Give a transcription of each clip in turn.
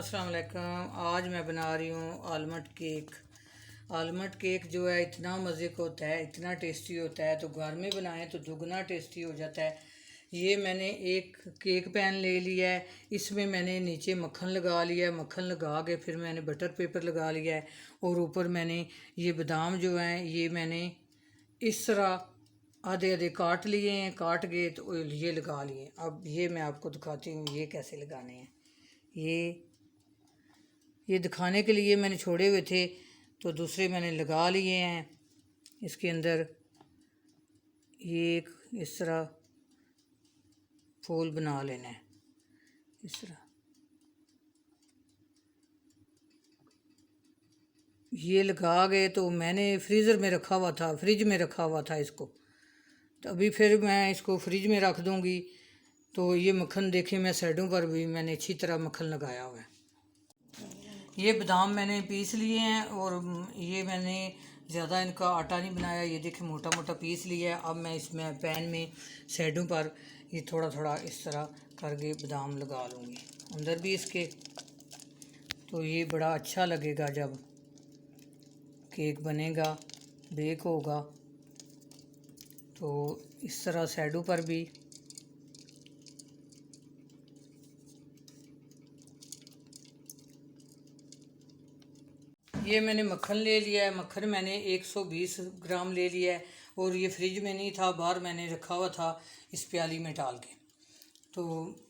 अस्सलाम वालेकुम। आज मैं बना रही हूँ आलमंड केक। आलमंड केक जो है इतना मज़े का होता है, इतना टेस्टी होता है, तो घर में बनाएं तो दुगना टेस्टी हो जाता है। ये मैंने एक केक पैन ले लिया है, इसमें मैंने नीचे मक्खन लगा लिया है। मक्खन लगा के फिर मैंने बटर पेपर लगा लिया है और ऊपर मैंने ये बादाम जो हैं ये मैंने इस तरह आधे आधे काट लिए हैं, काट के तो ये लगा लिए। अब ये मैं आपको दिखाती हूँ ये कैसे लगाने हैं। ये दिखाने के लिए मैंने छोड़े हुए थे तो दूसरे मैंने लगा लिए हैं। इसके अंदर ये एक इस तरह फूल बना लेना है, इस तरह। ये लगा गए तो मैंने फ्रीज़र में रखा हुआ था, फ्रिज में रखा हुआ था इसको, तो अभी फिर मैं इसको फ्रिज में रख दूँगी। तो ये मक्खन देखें, मैं साइडों पर भी मैंने अच्छी तरह मक्खन लगाया हुआ है। ये बादाम मैंने पीस लिए हैं और ये मैंने ज़्यादा इनका आटा नहीं बनाया। ये देखें मोटा मोटा पीस लिया है। अब मैं इसमें पैन में साइडों पर ये थोड़ा थोड़ा इस तरह करके बादाम लगा लूँगी अंदर भी इसके। तो ये बड़ा अच्छा लगेगा जब केक बनेगा, बेक होगा। तो इस तरह साइडों पर भी ये मैंने मक्खन ले लिया है। मक्खन मैंने 120 ग्राम ले लिया है और ये फ्रिज में नहीं था, बाहर मैंने रखा हुआ था इस प्याली में डाल के। तो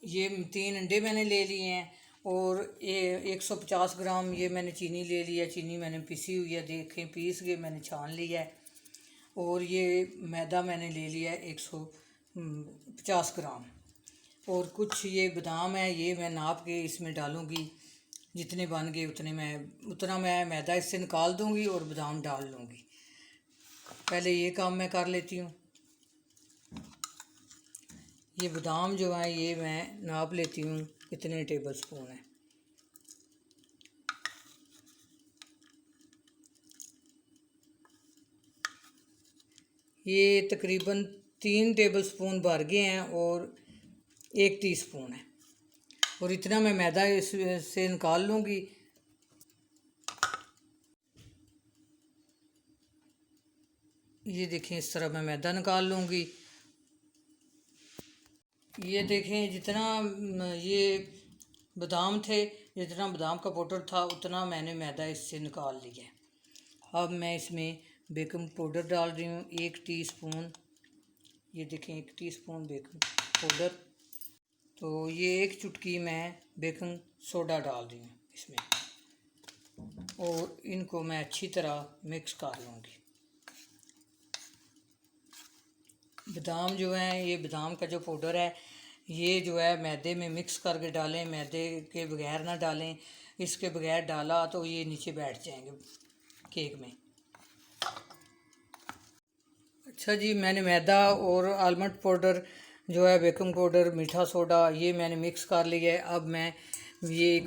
ये 3 अंडे मैंने ले लिए हैं और ये 150 ग्राम ये मैंने चीनी ले लिया। चीनी मैंने पीसी हुई है, देखें पीस के मैंने छान लिया है। और ये मैदा मैंने ले लिया है 150 ग्राम। और कुछ ये बादाम है, ये मैं नाप के इसमें डालूँगी। जितने बन गए उतना मैं मैदा इससे निकाल दूंगी और बादाम डाल लूँगी। पहले ये काम मैं कर लेती हूँ। ये बादाम जो है ये मैं नाप लेती हूँ कितने टेबल स्पून है। ये तकरीबन 3 टेबल स्पून भर गए हैं और 1 टीस्पून है। और इतना मैं मैदा इससे निकाल लूँगी। ये देखें इस तरह मैं मैदा निकाल लूँगी। ये देखें जितना ये बादाम थे, जितना बादाम का पाउडर था उतना मैंने मैदा इससे निकाल लिया है। अब मैं इसमें बेकिंग पाउडर डाल रही हूँ 1 टीस्पून। ये देखें 1 टीस्पून बेकिंग पाउडर। तो ये 1 चुटकी मैं बेकिंग सोडा डाल रही हूँ इसमें और इनको मैं अच्छी तरह मिक्स कर लूँगी। बादाम जो है ये बादाम का जो पाउडर है ये जो है मैदे में मिक्स करके डालें, मैदे के बगैर ना डालें। इसके बगैर डाला तो ये नीचे बैठ जाएंगे केक में। अच्छा जी, मैंने मैदा और आलमंड पाउडर जो है, बेकिंग पाउडर, मीठा सोडा ये मैंने मिक्स कर लिया है। अब मैं ये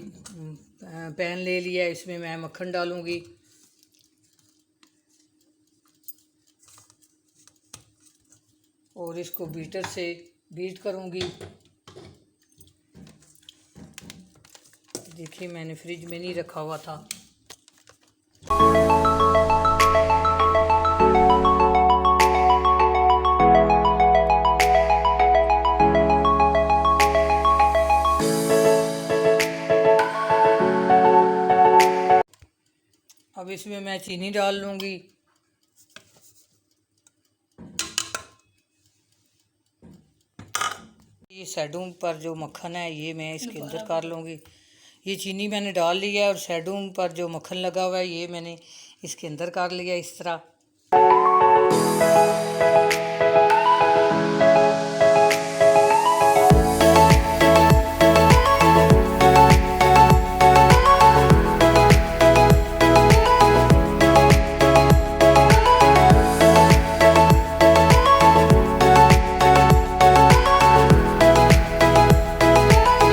पैन ले लिया है, इसमें मैं मक्खन डालूँगी। और इसको बीटर से बीट करूँगी। देखिए मैंने फ्रिज में नहीं रखा हुआ था। अब इसमें मैं चीनी डाल लूँगी। ये साइडों पर जो मक्खन है ये मैं इसके अंदर कर लूँगी। ये चीनी मैंने डाल लिया है और साइडों पर जो मक्खन लगा हुआ है ये मैंने इसके अंदर कर लिया इस तरह।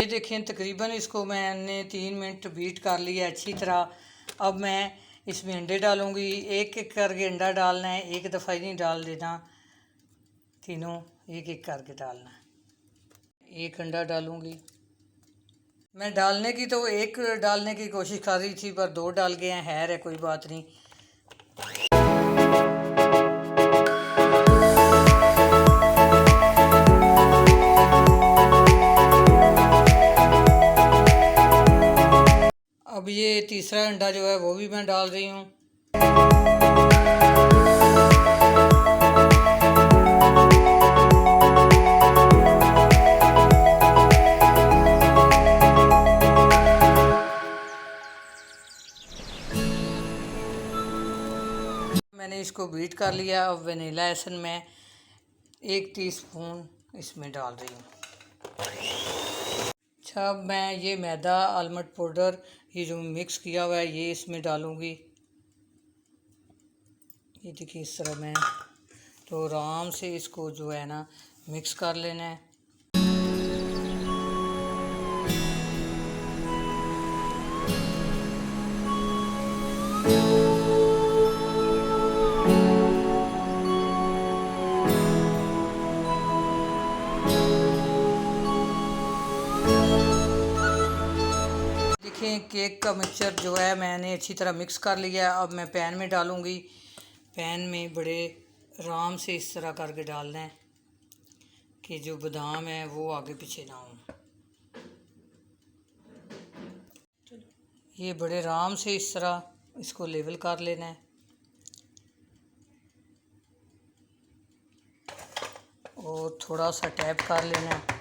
देखें तकरीबन इसको मैंने 3 मिनट बीट कर लिया अच्छी तरह। अब मैं इसमें अंडे डालूँगी। एक एक करके अंडा डालना है, एक दफ़ा ही नहीं डाल देना, तीनों एक एक करके डालना है। एक अंडा डालूँगी, मैं डालने की तो एक डालने की कोशिश कर रही थी, पर दो डाल गए हैं, खैर है कोई बात नहीं। अब ये तीसरा अंडा जो है वो भी मैं डाल रही हूँ। मैंने इसको बीट कर लिया। अब वनीला एसेंस मैं 1 टीस्पून इसमें डाल रही हूँ। अच्छा, अब मैं ये मैदा आलमंड पाउडर ये जो मिक्स किया हुआ है ये इसमें डालूँगी। ये देखिए इस तरह मैं तो आराम से इसको जो है ना मिक्स कर लेना है। देखिए केक का मिक्सचर जो है मैंने अच्छी तरह मिक्स कर लिया। अब मैं पैन में डालूँगी। पैन में बड़े आराम से इस तरह करके डालना है कि जो बादाम है वो आगे पीछे ना हो। ये बड़े आराम से इस तरह इसको लेवल कर लेना है और थोड़ा सा टैप कर लेना है।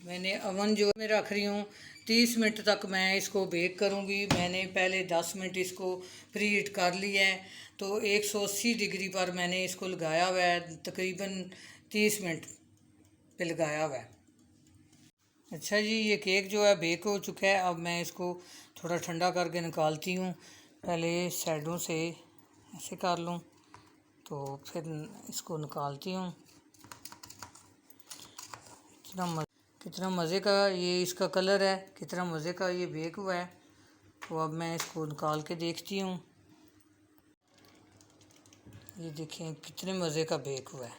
मैंने अवन जो में रख रही हूँ 30 मिनट तक मैं इसको बेक करूँगी। मैंने पहले 10 मिनट इसको प्री हीट कर लिया है, तो 180 डिग्री पर मैंने इसको लगाया हुआ है। तकरीबन 30 मिनट पे लगाया हुआ है। अच्छा जी, ये केक जो है बेक हो चुका है। अब मैं इसको थोड़ा ठंडा करके निकालती हूँ। पहले साइडों से ऐसे कर लूँ तो फिर इसको निकालती हूँ। कितना मज़े का ये इसका कलर है, कितना मज़े का ये बेक हुआ है। तो अब मैं इसको निकाल के देखती हूँ। ये देखें कितने मज़े का बेक हुआ है।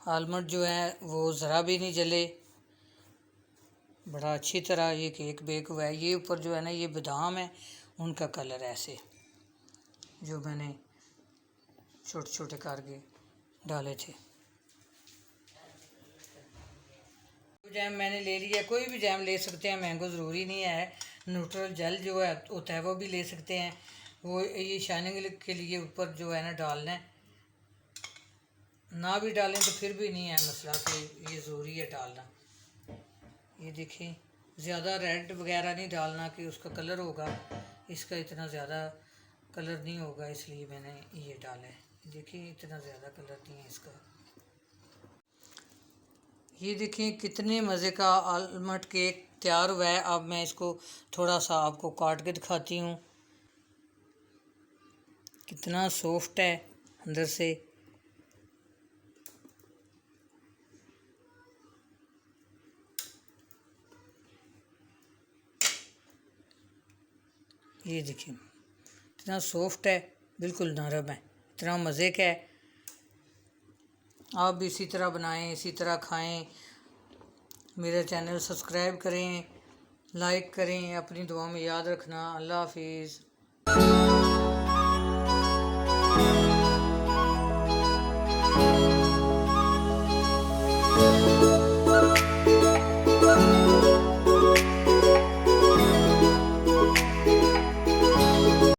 आलमंड जो है वो ज़रा भी नहीं जले, बड़ा अच्छी तरह ये केक बेक हुआ है। ये ऊपर जो है ना ये बादाम है, उनका कलर ऐसे जो मैंने छोटे छोटे करके डाले थे। जैम मैंने ले लिया, कोई भी जैम ले सकते हैं, मैंगो ज़रूरी नहीं है। न्यूट्रल जेल जो है होता है वो भी ले सकते हैं। वो ये शाइनिंग के लिए ऊपर जो है ना डालना है, ना भी डालें तो फिर भी नहीं है मसला कि ये ज़रूरी है डालना। ये देखिए ज़्यादा रेड वगैरह नहीं डालना कि उसका कलर होगा, इसका इतना ज़्यादा कलर नहीं होगा, इसलिए मैंने ये डाला है। देखिए इतना ज़्यादा कलर नहीं है इसका। ये देखिए कितने मज़े का आलमंड केक तैयार हुआ है। अब मैं इसको थोड़ा सा आपको काट के दिखाती हूँ। कितना सॉफ्ट है अंदर से। ये देखिए इतना सॉफ्ट है, बिल्कुल नरम है, इतना मज़े का है। आप भी इसी तरह बनाएं, इसी तरह खाएं। मेरा चैनल सब्सक्राइब करें, लाइक करें, अपनी दुआ में याद रखना। अल्लाह हाफिज़।